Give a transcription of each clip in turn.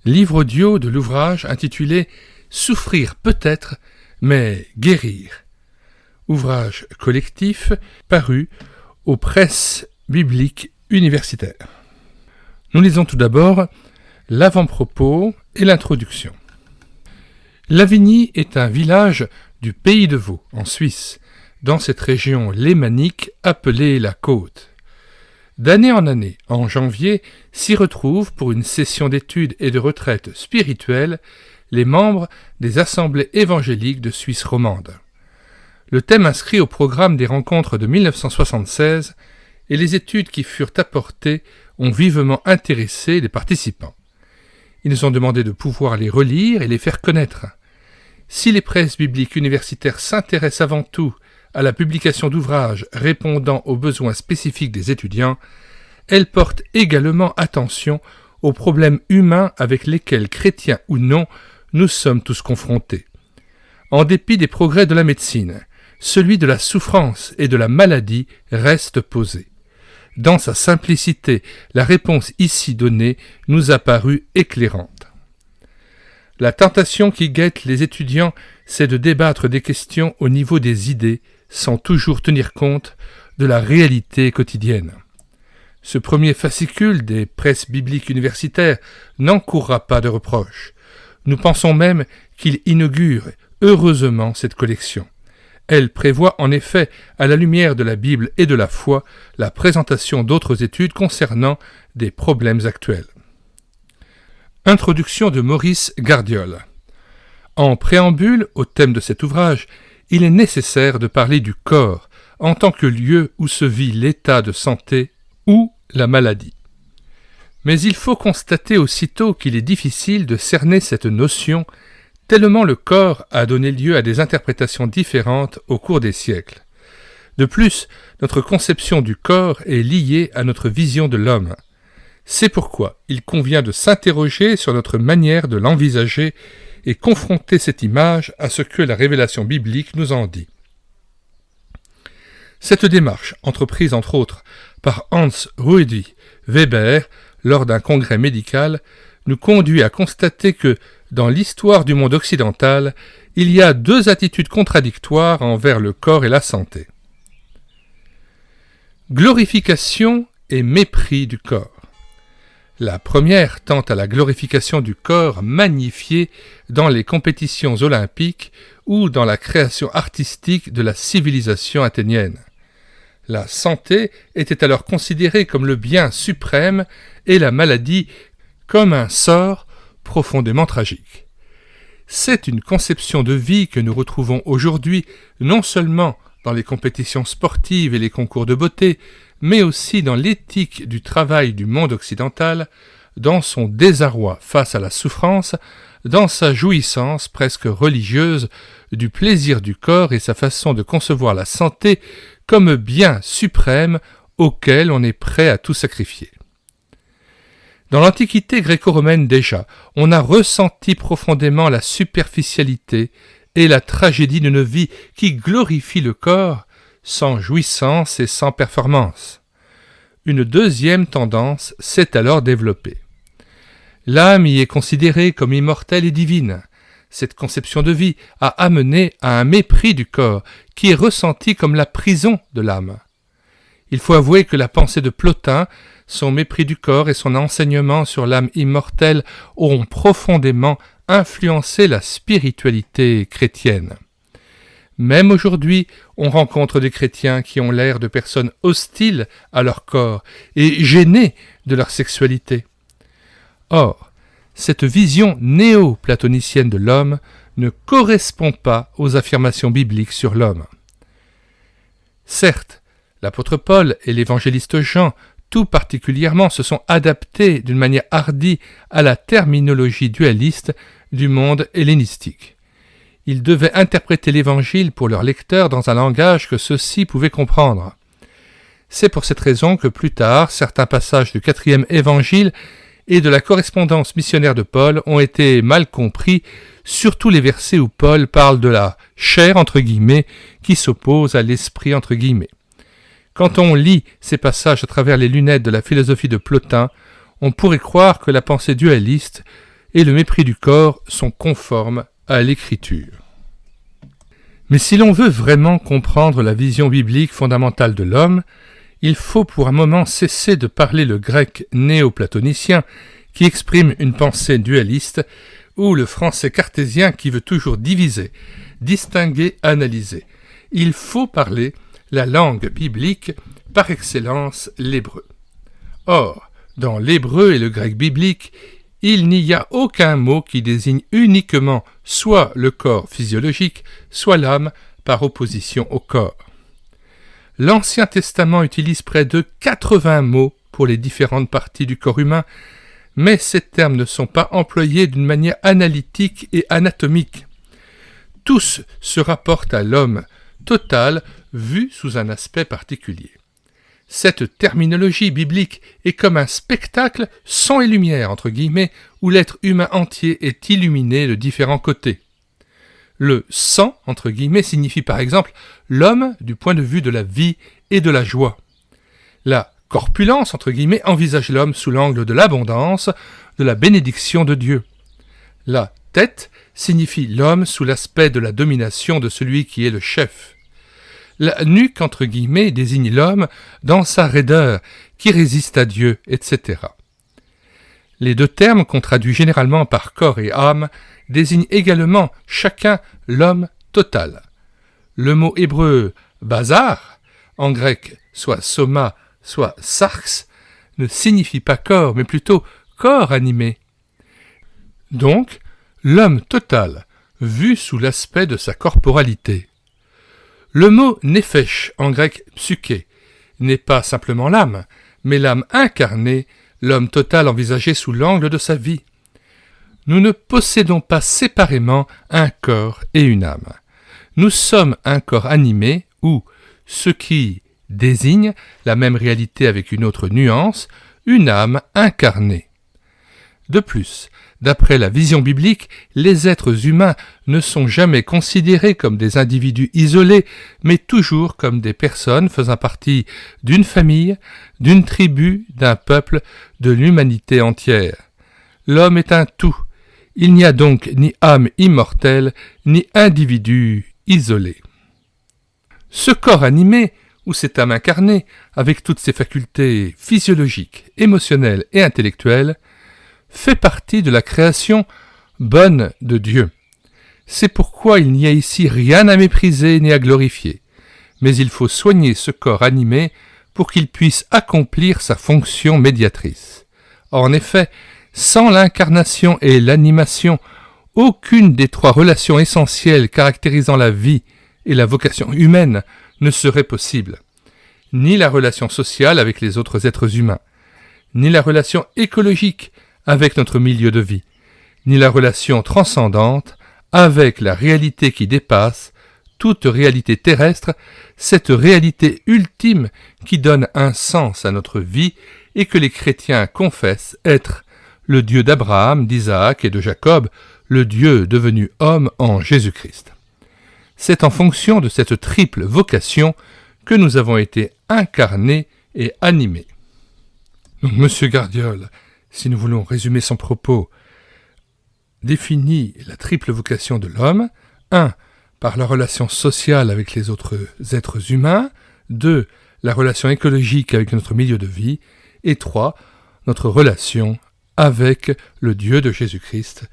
livre audio de l'ouvrage intitulé « Souffrir peut-être, mais guérir ». Ouvrage collectif paru aux presses bibliques universitaires. Nous lisons tout d'abord l'avant-propos et l'introduction. Lavigny est un village du Pays de Vaud, en Suisse, dans cette région lémanique appelée la Côte. D'année en année, en janvier, s'y retrouvent pour une session d'études et de retraite spirituelle les membres des assemblées évangéliques de Suisse romande. Le thème inscrit au programme des rencontres de 1976 et les études qui furent apportées ont vivement intéressé les participants. Ils nous ont demandé de pouvoir les relire et les faire connaître. Si les presses bibliques universitaires s'intéressent avant tout à la publication d'ouvrages répondant aux besoins spécifiques des étudiants, elles portent également attention aux problèmes humains avec lesquels, chrétiens ou non, nous sommes tous confrontés. En dépit des progrès de la médecine, celui de la souffrance et de la maladie reste posé. Dans sa simplicité, la réponse ici donnée nous a paru éclairante. La tentation qui guette les étudiants, c'est de débattre des questions au niveau des idées, sans toujours tenir compte de la réalité quotidienne. Ce premier fascicule des presses bibliques universitaires n'encourra pas de reproches. Nous pensons même qu'il inaugure heureusement cette collection. Elle prévoit en effet, à la lumière de la Bible et de la foi, la présentation d'autres études concernant des problèmes actuels. Introduction de Maurice Gardiol. En préambule au thème de cet ouvrage, il est nécessaire de parler du corps en tant que lieu où se vit l'état de santé ou la maladie. Mais il faut constater aussitôt qu'il est difficile de cerner cette notion tellement le corps a donné lieu à des interprétations différentes au cours des siècles. De plus, notre conception du corps est liée à notre vision de l'homme. C'est pourquoi il convient de s'interroger sur notre manière de l'envisager et confronter cette image à ce que la révélation biblique nous en dit. Cette démarche, entreprise entre autres par Hans Rudi Weber lors d'un congrès médical, nous conduit à constater que, dans l'histoire du monde occidental, il y a deux attitudes contradictoires envers le corps et la santé. Glorification et mépris du corps. La première tend à la glorification du corps magnifié dans les compétitions olympiques ou dans la création artistique de la civilisation athénienne. La santé était alors considérée comme le bien suprême et la maladie comme un sort profondément tragique. C'est une conception de vie que nous retrouvons aujourd'hui non seulement dans les compétitions sportives et les concours de beauté, mais aussi dans l'éthique du travail du monde occidental, dans son désarroi face à la souffrance, dans sa jouissance presque religieuse du plaisir du corps et sa façon de concevoir la santé comme bien suprême auquel on est prêt à tout sacrifier. Dans l'Antiquité gréco-romaine déjà, on a ressenti profondément la superficialité et la tragédie d'une vie qui glorifie le corps sans jouissance et sans performance. Une deuxième tendance s'est alors développée. L'âme y est considérée comme immortelle et divine. Cette conception de vie a amené à un mépris du corps qui est ressenti comme la prison de l'âme. Il faut avouer que la pensée de Plotin, son mépris du corps et son enseignement sur l'âme immortelle auront profondément influencé la spiritualité chrétienne. Même aujourd'hui, on rencontre des chrétiens qui ont l'air de personnes hostiles à leur corps et gênées de leur sexualité. Or, cette vision néo-platonicienne de l'homme ne correspond pas aux affirmations bibliques sur l'homme. Certes, l'apôtre Paul et l'évangéliste Jean, tout particulièrement, se sont adaptés d'une manière hardie à la terminologie dualiste du monde hellénistique. Ils devaient interpréter l'Évangile pour leurs lecteurs dans un langage que ceux-ci pouvaient comprendre. C'est pour cette raison que plus tard, certains passages du 4e Évangile et de la correspondance missionnaire de Paul ont été mal compris, surtout les versets où Paul parle de la « chair » entre guillemets qui s'oppose à l'esprit entre guillemets. Quand on lit ces passages à travers les lunettes de la philosophie de Plotin, on pourrait croire que la pensée dualiste et le mépris du corps sont conformes à l'Écriture. Mais si l'on veut vraiment comprendre la vision biblique fondamentale de l'homme, il faut pour un moment cesser de parler le grec néoplatonicien qui exprime une pensée dualiste ou le français cartésien qui veut toujours diviser, distinguer, analyser. Il faut parler la langue biblique, par excellence l'hébreu. Or, dans l'hébreu et le grec biblique, il n'y a aucun mot qui désigne uniquement soit le corps physiologique, soit l'âme par opposition au corps. L'Ancien Testament utilise près de 80 mots pour les différentes parties du corps humain, mais ces termes ne sont pas employés d'une manière analytique et anatomique. Tous se rapportent à l'homme total vu sous un aspect particulier. Cette terminologie biblique est comme un spectacle son et lumière, entre guillemets, où l'être humain entier est illuminé de différents côtés. Le sang, entre guillemets, signifie par exemple l'homme du point de vue de la vie et de la joie. La corpulence, entre guillemets, envisage l'homme sous l'angle de l'abondance, de la bénédiction de Dieu. La tête signifie l'homme sous l'aspect de la domination de celui qui est le chef. La nuque, entre guillemets, désigne l'homme dans sa raideur, qui résiste à Dieu, etc. Les deux termes, qu'on traduit généralement par corps et âme, désignent également chacun l'homme total. Le mot hébreu bazar, en grec soit soma, soit sarx, ne signifie pas corps, mais plutôt corps animé. Donc, l'homme total, vu sous l'aspect de sa corporalité. Le mot nefesh, en grec psyché, n'est pas simplement l'âme, mais l'âme incarnée, l'homme total envisagé sous l'angle de sa vie. Nous ne possédons pas séparément un corps et une âme. Nous sommes un corps animé ou, ce qui désigne la même réalité avec une autre nuance, une âme incarnée. De plus, d'après la vision biblique, les êtres humains ne sont jamais considérés comme des individus isolés, mais toujours comme des personnes faisant partie d'une famille, d'une tribu, d'un peuple, de l'humanité entière. L'homme est un tout. Il n'y a donc ni âme immortelle, ni individu isolé. Ce corps animé, ou cette âme incarnée, avec toutes ses facultés physiologiques, émotionnelles et intellectuelles, fait partie de la création bonne de Dieu. C'est pourquoi il n'y a ici rien à mépriser ni à glorifier, mais il faut soigner ce corps animé pour qu'il puisse accomplir sa fonction médiatrice. En effet, sans l'incarnation et l'animation, aucune des trois relations essentielles caractérisant la vie et la vocation humaine ne serait possible. Ni la relation sociale avec les autres êtres humains, ni la relation écologique avec notre milieu de vie, ni la relation transcendante avec la réalité qui dépasse toute réalité terrestre, cette réalité ultime qui donne un sens à notre vie et que les chrétiens confessent être le Dieu d'Abraham, d'Isaac et de Jacob, le Dieu devenu homme en Jésus-Christ. C'est en fonction de cette triple vocation que nous avons été incarnés et animés. Donc, M. Gardiol, si nous voulons résumer son propos, définit la triple vocation de l'homme. 1. Par la relation sociale avec les autres êtres humains. 2. La relation écologique avec notre milieu de vie. Et 3. Notre relation avec le Dieu de Jésus-Christ,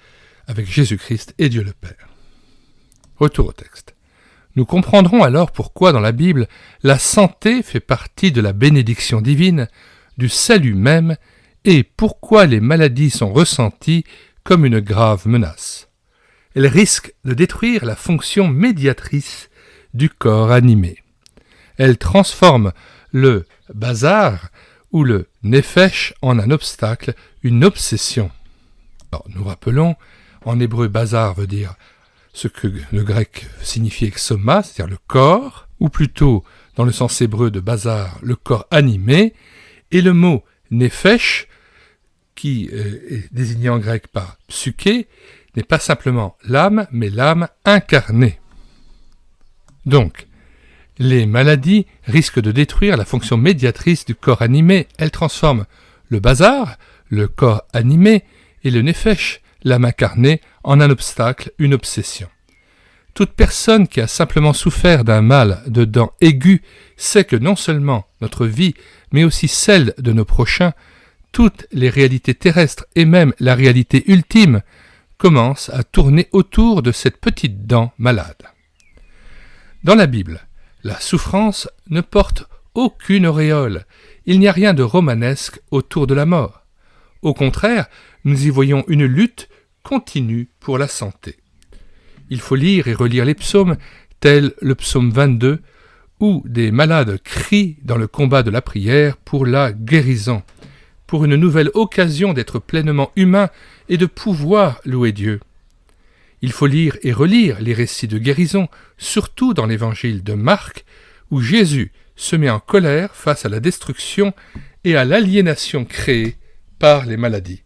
avec Jésus-Christ et Dieu le Père. Retour au texte. Nous comprendrons alors pourquoi dans la Bible, la santé fait partie de la bénédiction divine, du salut même, et pourquoi les maladies sont ressenties comme une grave menace. Elles risquent de détruire la fonction médiatrice du corps animé. Elles transforment le bazar ou le nefesh en un obstacle, une obsession. Alors, nous rappelons, en hébreu bazar veut dire ce que le grec signifie exoma, c'est-à-dire le corps, ou plutôt, dans le sens hébreu de bazar, le corps animé, et le mot nefesh, qui est désigné en grec par psyché, n'est pas simplement l'âme, mais l'âme incarnée. Donc, les maladies risquent de détruire la fonction médiatrice du corps animé. Elles transforment le bazar, le corps animé, et le nefesh, l'âme incarnée en un obstacle, une obsession. Toute personne qui a simplement souffert d'un mal de dents aigu sait que non seulement notre vie, mais aussi celle de nos prochains, toutes les réalités terrestres et même la réalité ultime commencent à tourner autour de cette petite dent malade. Dans la Bible, la souffrance ne porte aucune auréole, il n'y a rien de romanesque autour de la mort. Au contraire, nous y voyons une lutte continue pour la santé. Il faut lire et relire les psaumes, tels le psaume 22, où des malades crient dans le combat de la prière pour la guérison, pour une nouvelle occasion d'être pleinement humain et de pouvoir louer Dieu. Il faut lire et relire les récits de guérison, surtout dans l'évangile de Marc, où Jésus se met en colère face à la destruction et à l'aliénation créée par les maladies.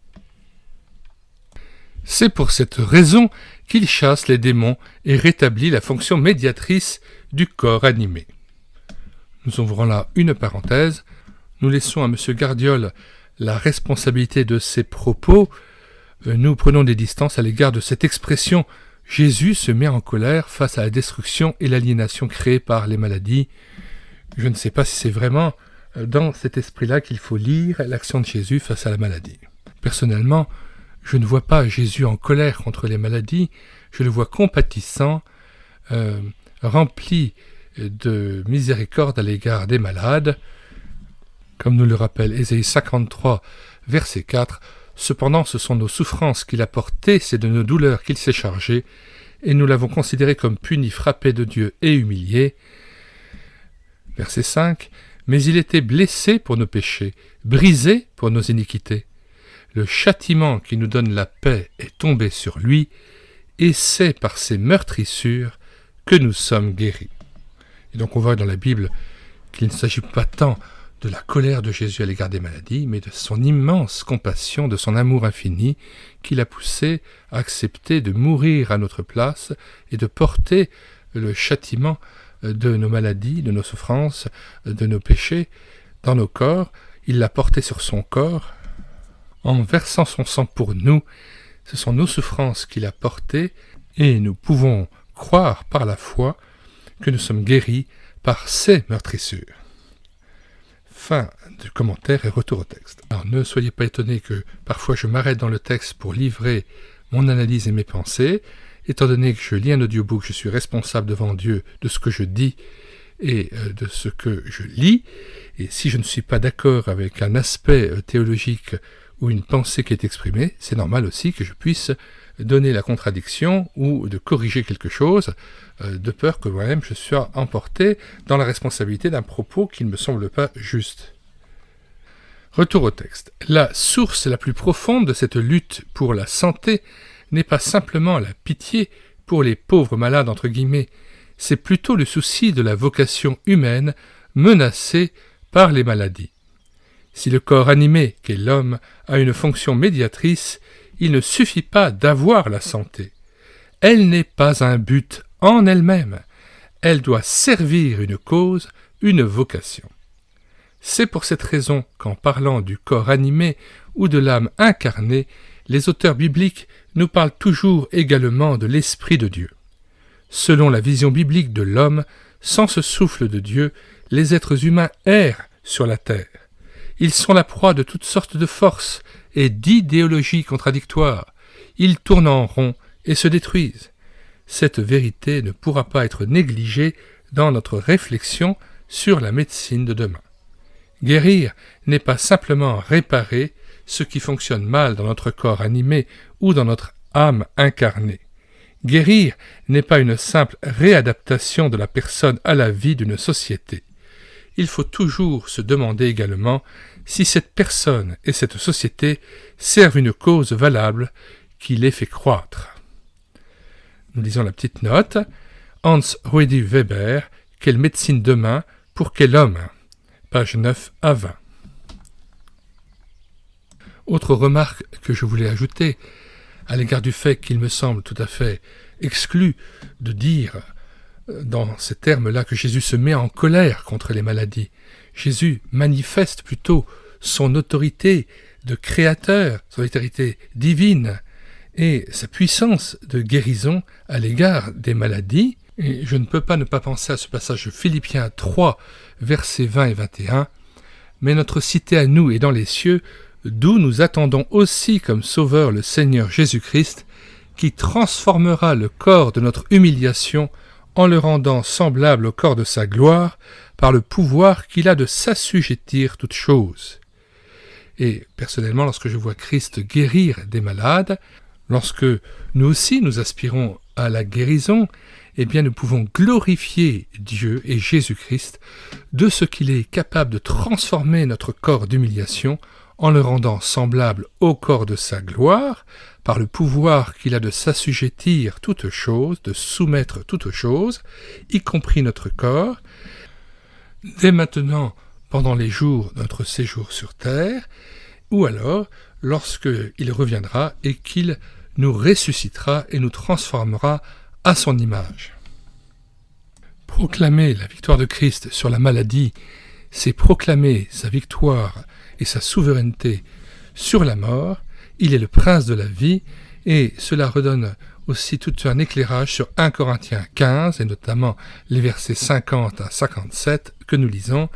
C'est pour cette raison qu'il chasse les démons et rétablit la fonction médiatrice du corps animé. Nous ouvrons là une parenthèse. Nous laissons à M. Gardiol la responsabilité de ses propos. Nous prenons des distances à l'égard de cette expression « Jésus se met en colère face à la destruction et l'aliénation créée par les maladies ». Je ne sais pas si c'est vraiment dans cet esprit-là qu'il faut lire l'action de Jésus face à la maladie. Personnellement, je ne vois pas Jésus en colère contre les maladies, je le vois compatissant, rempli de miséricorde à l'égard des malades. Comme nous le rappelle Ésaïe 53, verset 4, « Cependant, ce sont nos souffrances qu'il a portées, c'est de nos douleurs qu'il s'est chargé, et nous l'avons considéré comme puni, frappé de Dieu et humilié. » Verset 5, « Mais il était blessé pour nos péchés, brisé pour nos iniquités. Le châtiment qui nous donne la paix est tombé sur lui, et c'est par ses meurtrissures que nous sommes guéris. » Et donc on voit dans la Bible qu'il ne s'agit pas tant de la colère de Jésus à l'égard des maladies, mais de son immense compassion, de son amour infini, qui l'a poussé à accepter de mourir à notre place et de porter le châtiment de nos maladies, de nos souffrances, de nos péchés dans nos corps. Il l'a porté sur son corps en versant son sang pour nous. Ce sont nos souffrances qu'il a portées et nous pouvons croire par la foi que nous sommes guéris par ses meurtrissures. Fin du commentaire et retour au texte. Alors ne soyez pas étonnés que parfois je m'arrête dans le texte pour livrer mon analyse et mes pensées. Étant donné que je lis un audiobook, je suis responsable devant Dieu de ce que je dis et de ce que je lis. Et si je ne suis pas d'accord avec un aspect théologique ou une pensée qui est exprimée, c'est normal aussi que je puisse donner la contradiction ou de corriger quelque chose, de peur que moi-même je sois emporté dans la responsabilité d'un propos qui ne me semble pas juste. Retour au texte. La source la plus profonde de cette lutte pour la santé n'est pas simplement la pitié pour les pauvres malades entre guillemets, c'est plutôt le souci de la vocation humaine menacée par les maladies. Si le corps animé qu'est l'homme a une fonction médiatrice, il ne suffit pas d'avoir la santé. Elle n'est pas un but en elle-même. Elle doit servir une cause, une vocation. C'est pour cette raison qu'en parlant du corps animé ou de l'âme incarnée, les auteurs bibliques nous parlent toujours également de l'Esprit de Dieu. Selon la vision biblique de l'homme, sans ce souffle de Dieu, les êtres humains errent sur la terre. Ils sont la proie de toutes sortes de forces et d'idéologies contradictoires. Ils tournent en rond et se détruisent. Cette vérité ne pourra pas être négligée dans notre réflexion sur la médecine de demain. Guérir n'est pas simplement réparer ce qui fonctionne mal dans notre corps animé ou dans notre âme incarnée. Guérir n'est pas une simple réadaptation de la personne à la vie d'une société. Il faut toujours se demander également si cette personne et cette société servent une cause valable qui les fait croître. Nous lisons la petite note. Hans Ruedi Weber, Quelle médecine demain pour quel homme? Page 9 à 20. Autre remarque que je voulais ajouter à l'égard du fait qu'il me semble tout à fait exclu de dire dans ces termes-là que Jésus se met en colère contre les maladies. Jésus manifeste plutôt son autorité de créateur, son autorité divine, et sa puissance de guérison à l'égard des maladies. Et je ne peux pas ne pas penser à ce passage de Philippiens 3, versets 20 et 21. « Mais notre cité à nous est dans les cieux, d'où nous attendons aussi comme sauveur le Seigneur Jésus-Christ, qui transformera le corps de notre humiliation en le rendant semblable au corps de sa gloire, par le pouvoir qu'il a de s'assujettir toutes choses. » Et personnellement, lorsque je vois Christ guérir des malades, lorsque nous aussi nous aspirons à la guérison, eh bien nous pouvons glorifier Dieu et Jésus-Christ de ce qu'il est capable de transformer notre corps d'humiliation en le rendant semblable au corps de sa gloire, par le pouvoir qu'il a de s'assujettir toutes choses, de soumettre toutes choses, y compris notre corps, dès maintenant pendant les jours de notre séjour sur terre, ou alors lorsqu'il reviendra et qu'il nous ressuscitera et nous transformera à son image. Proclamer la victoire de Christ sur la maladie, c'est proclamer sa victoire et sa souveraineté sur la mort. Il est le prince de la vie, et cela redonne aussi tout un éclairage sur 1 Corinthiens 15, et notamment les versets 50 à 57 que nous lisons.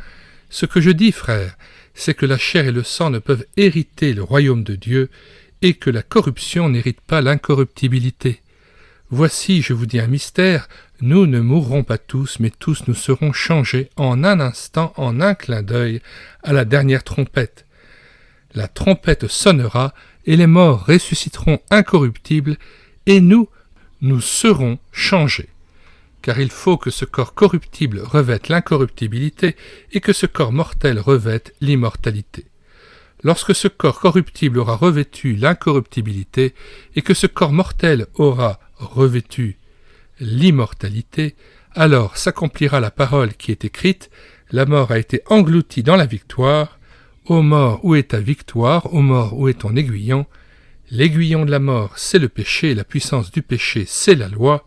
« Ce que je dis, frères, c'est que la chair et le sang ne peuvent hériter le royaume de Dieu, et que la corruption n'hérite pas l'incorruptibilité. Voici, je vous dis un mystère, nous ne mourrons pas tous, mais tous nous serons changés en un instant, en un clin d'œil, à la dernière trompette. La trompette sonnera, et les morts ressusciteront incorruptibles, et nous serons changés. Car il faut que ce corps corruptible revête l'incorruptibilité, et que ce corps mortel revête l'immortalité. Lorsque ce corps corruptible aura revêtu l'incorruptibilité, et que ce corps mortel aura revêtu l'immortalité, alors s'accomplira la parole qui est écrite, la mort a été engloutie dans la victoire. Ô mort, où est ta victoire? Ô mort, où est ton aiguillon? L'aiguillon de la mort, c'est le péché, la puissance du péché, c'est la loi.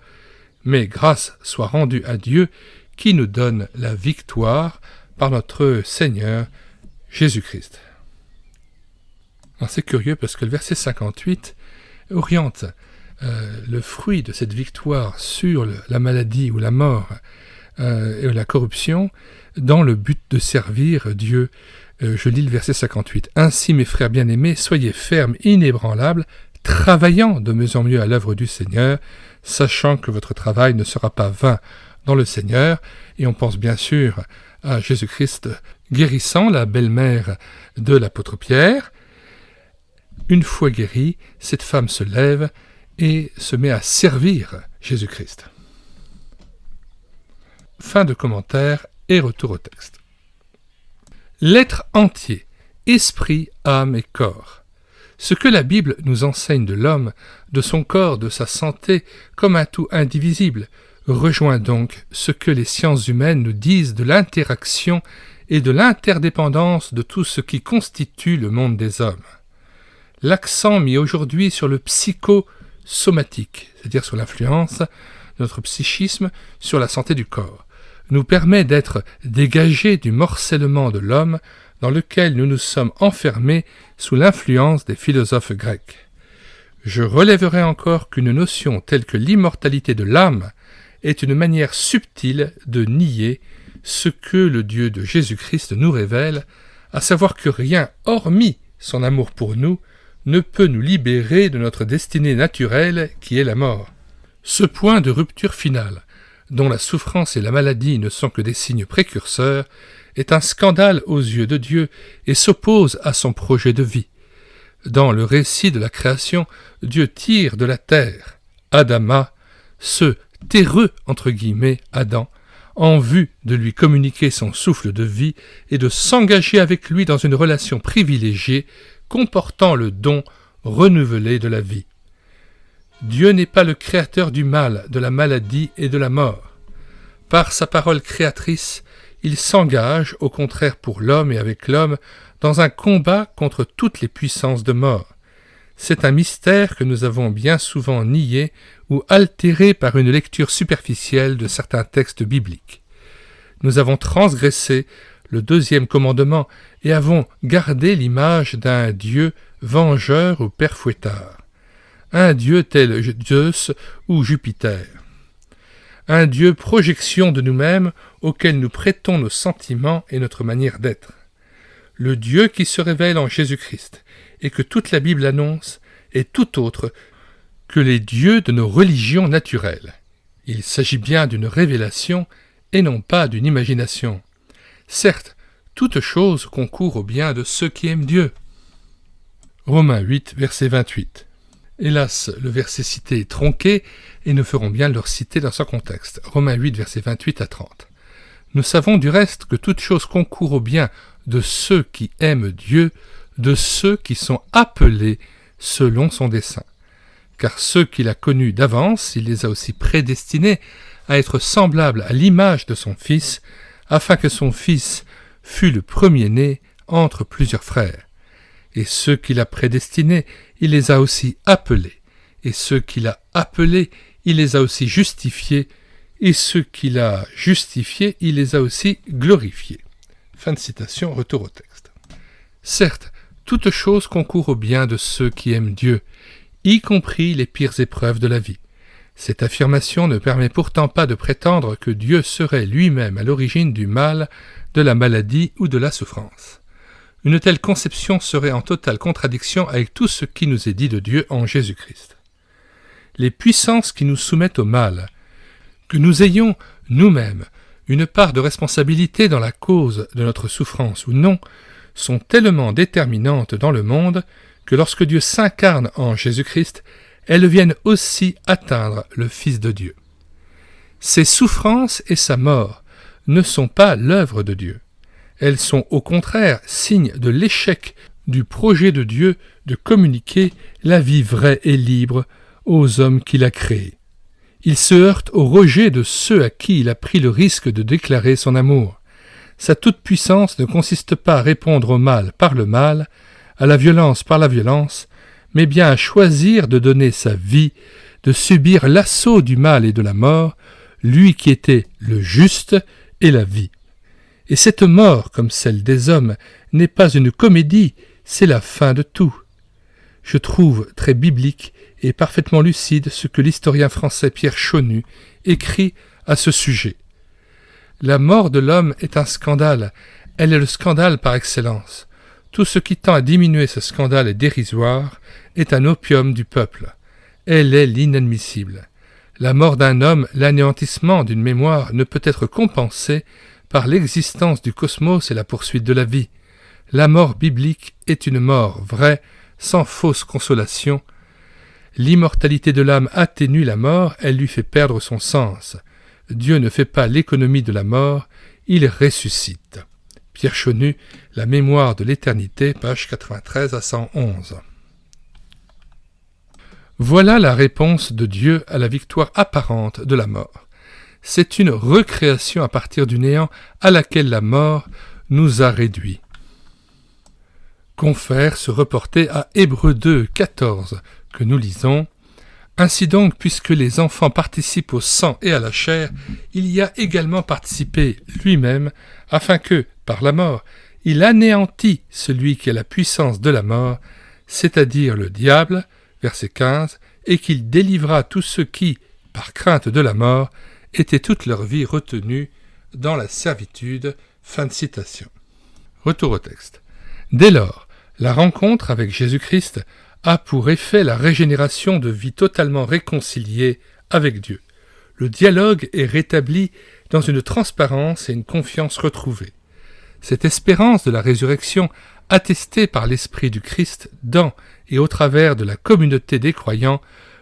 Mais grâce soit rendue à Dieu qui nous donne la victoire par notre Seigneur Jésus-Christ. C'est curieux parce que le verset 58 oriente le fruit de cette victoire sur la maladie ou la mort et la corruption dans le but de servir Dieu. Je lis le verset 58. « Ainsi, mes frères bien-aimés, soyez fermes, inébranlables, travaillant de mieux en mieux à l'œuvre du Seigneur, sachant que votre travail ne sera pas vain dans le Seigneur. » Et on pense bien sûr à Jésus-Christ guérissant la belle-mère de l'apôtre Pierre. Une fois guérie, cette femme se lève et se met à servir Jésus-Christ. Fin de commentaire et retour au texte. L'être entier, esprit, âme et corps. Ce que la Bible nous enseigne de l'homme, de son corps, de sa santé, comme un tout indivisible, rejoint donc ce que les sciences humaines nous disent de l'interaction et de l'interdépendance de tout ce qui constitue le monde des hommes. L'accent mis aujourd'hui sur le psychosomatique, c'est-à-dire sur l'influence de notre psychisme sur la santé du corps, nous permet d'être dégagés du morcellement de l'homme dans lequel nous nous sommes enfermés sous l'influence des philosophes grecs. Je relèverai encore qu'une notion telle que l'immortalité de l'âme est une manière subtile de nier ce que le Dieu de Jésus-Christ nous révèle, à savoir que rien, hormis son amour pour nous, ne peut nous libérer de notre destinée naturelle qui est la mort. Ce point de rupture finale, dont la souffrance et la maladie ne sont que des signes précurseurs, est un scandale aux yeux de Dieu et s'oppose à son projet de vie. Dans le récit de la création, Dieu tire de la terre Adama, ce « terreux » entre guillemets Adam, en vue de lui communiquer son souffle de vie et de s'engager avec lui dans une relation privilégiée comportant le don renouvelé de la vie. Dieu n'est pas le créateur du mal, de la maladie et de la mort. Par sa parole créatrice, il s'engage, au contraire pour l'homme et avec l'homme, dans un combat contre toutes les puissances de mort. C'est un mystère que nous avons bien souvent nié ou altéré par une lecture superficielle de certains textes bibliques. Nous avons transgressé le 2e commandement et avons gardé l'image d'un Dieu vengeur ou père fouettard. un dieu tel Zeus ou Jupiter. Un dieu projection de nous-mêmes auquel nous prêtons nos sentiments et notre manière d'être. Le Dieu qui se révèle en Jésus-Christ et que toute la Bible annonce est tout autre que les dieux de nos religions naturelles. Il s'agit bien d'une révélation et non pas d'une imagination. Certes, toute chose concourt au bien de ceux qui aiment Dieu. Romains 8, verset 28. Hélas, le verset cité est tronqué et nous ferons bien le reciter dans son contexte. Romains 8, verset 28 à 30. Nous savons du reste que toute chose concourt au bien de ceux qui aiment Dieu, de ceux qui sont appelés selon son dessein. Car ceux qu'il a connus d'avance, il les a aussi prédestinés à être semblables à l'image de son Fils, afin que son Fils fût le premier-né entre plusieurs frères. Et ceux qu'il a prédestinés, il les a aussi appelés. Et ceux qu'il a appelés, il les a aussi justifiés. Et ceux qu'il a justifiés, il les a aussi glorifiés. Fin de citation, retour au texte. Certes, toute chose concourt au bien de ceux qui aiment Dieu, y compris les pires épreuves de la vie. Cette affirmation ne permet pourtant pas de prétendre que Dieu serait lui-même à l'origine du mal, de la maladie ou de la souffrance. Une telle conception serait en totale contradiction avec tout ce qui nous est dit de Dieu en Jésus-Christ. Les puissances qui nous soumettent au mal, que nous ayons nous-mêmes une part de responsabilité dans la cause de notre souffrance ou non, sont tellement déterminantes dans le monde que lorsque Dieu s'incarne en Jésus-Christ, elles viennent aussi atteindre le Fils de Dieu. Ses souffrances et sa mort ne sont pas l'œuvre de Dieu. Elles sont au contraire signe de l'échec du projet de Dieu de communiquer la vie vraie et libre aux hommes qu'il a créés. Il se heurte au rejet de ceux à qui il a pris le risque de déclarer son amour. Sa toute-puissance ne consiste pas à répondre au mal par le mal, à la violence par la violence, mais bien à choisir de donner sa vie, de subir l'assaut du mal et de la mort, lui qui était le juste et la vie. Et cette mort, comme celle des hommes, n'est pas une comédie, c'est la fin de tout. Je trouve très biblique et parfaitement lucide ce que l'historien français Pierre Chonu écrit à ce sujet. La mort de l'homme est un scandale, elle est le scandale par excellence. Tout ce qui tend à diminuer ce scandale est dérisoire, est un opium du peuple. Elle est l'inadmissible. La mort d'un homme, l'anéantissement d'une mémoire ne peut être compensé par l'existence du cosmos et la poursuite de la vie. La mort biblique est une mort vraie, sans fausse consolation. L'immortalité de l'âme atténue la mort, elle lui fait perdre son sens. Dieu ne fait pas l'économie de la mort, il ressuscite. Pierre Chonu, La mémoire de l'éternité, page 93 à 111. Voilà la réponse de Dieu à la victoire apparente de la mort. C'est une recréation à partir du néant à laquelle la mort nous a réduits. Confère se reporter à Hébreux 2, 14, que nous lisons. Ainsi donc, puisque les enfants participent au sang et à la chair, il y a également participé lui-même, afin que, par la mort, il anéantit celui qui a la puissance de la mort, c'est-à-dire le diable, verset 15, et qu'il délivra tous ceux qui, par crainte de la mort, étaient toute leur vie retenus dans la servitude. Fin de citation. Retour au texte. Dès lors, la rencontre avec Jésus-Christ a pour effet la régénération de vie totalement réconciliée avec Dieu. Le dialogue est rétabli dans une transparence et une confiance retrouvée. Cette espérance de la résurrection, attestée par l'Esprit du Christ dans et au travers de la communauté des croyants,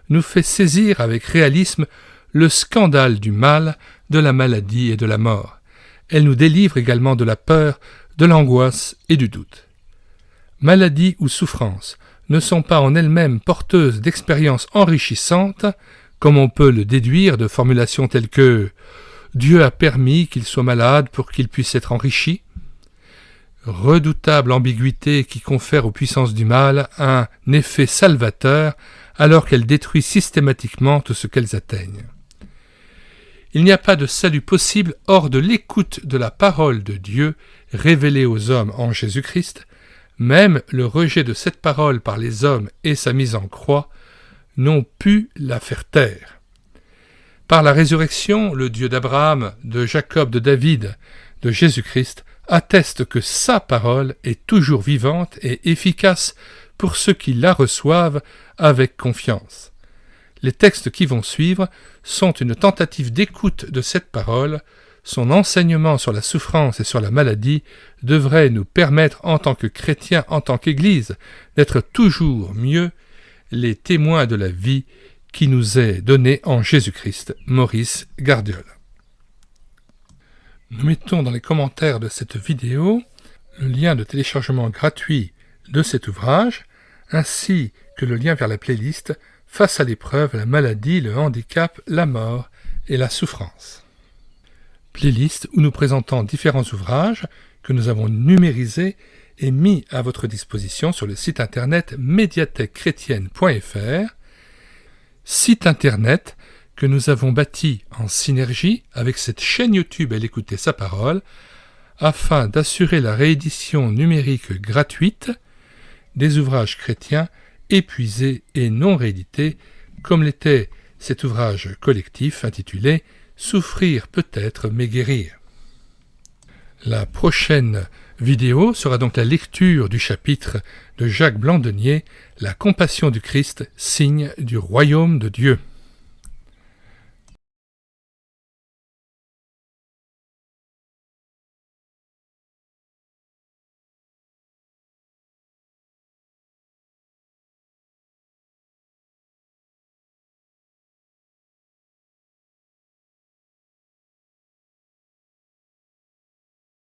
nous fait saisir avec réalisme le scandale du mal, de la maladie et de la mort. Elle nous délivre également de la peur, de l'angoisse et du doute. Maladie ou souffrance ne sont pas en elles-mêmes porteuses d'expériences enrichissantes, comme on peut le déduire de formulations telles que « Dieu a permis qu'il soit malade pour qu'il puisse être enrichi », redoutable ambiguïté qui confère aux puissances du mal un effet salvateur alors qu'elles détruisent systématiquement tout ce qu'elles atteignent. Il n'y a pas de salut possible hors de l'écoute de la parole de Dieu révélée aux hommes en Jésus-Christ. Même le rejet de cette parole par les hommes et sa mise en croix n'ont pu la faire taire. Par la résurrection, le Dieu d'Abraham, de Jacob, de David, de Jésus-Christ, atteste que sa parole est toujours vivante et efficace pour ceux qui la reçoivent avec confiance. Les textes qui vont suivre sont une tentative d'écoute de cette parole. Son enseignement sur la souffrance et sur la maladie devrait nous permettre, en tant que chrétiens, en tant qu'Église, d'être toujours mieux les témoins de la vie qui nous est donnée en Jésus-Christ. Maurice Gardiol. Nous mettons dans les commentaires de cette vidéo le lien de téléchargement gratuit de cet ouvrage, ainsi que le lien vers la playlist « Face à l'épreuve, la maladie, le handicap, la mort et la souffrance ». Playlist où nous présentons différents ouvrages que nous avons numérisés et mis à votre disposition sur le site internet médiathèquechrétienne.fr, site internet que nous avons bâti en synergie avec cette chaîne YouTube Elle écoutait sa parole, afin d'assurer la réédition numérique gratuite des ouvrages chrétiens épuisés et non réédités, comme l'était cet ouvrage collectif intitulé « Souffrir peut-être, mais guérir ». La prochaine vidéo sera donc la lecture du chapitre de Jacques Blandenier « La compassion du Christ, signe du royaume de Dieu ».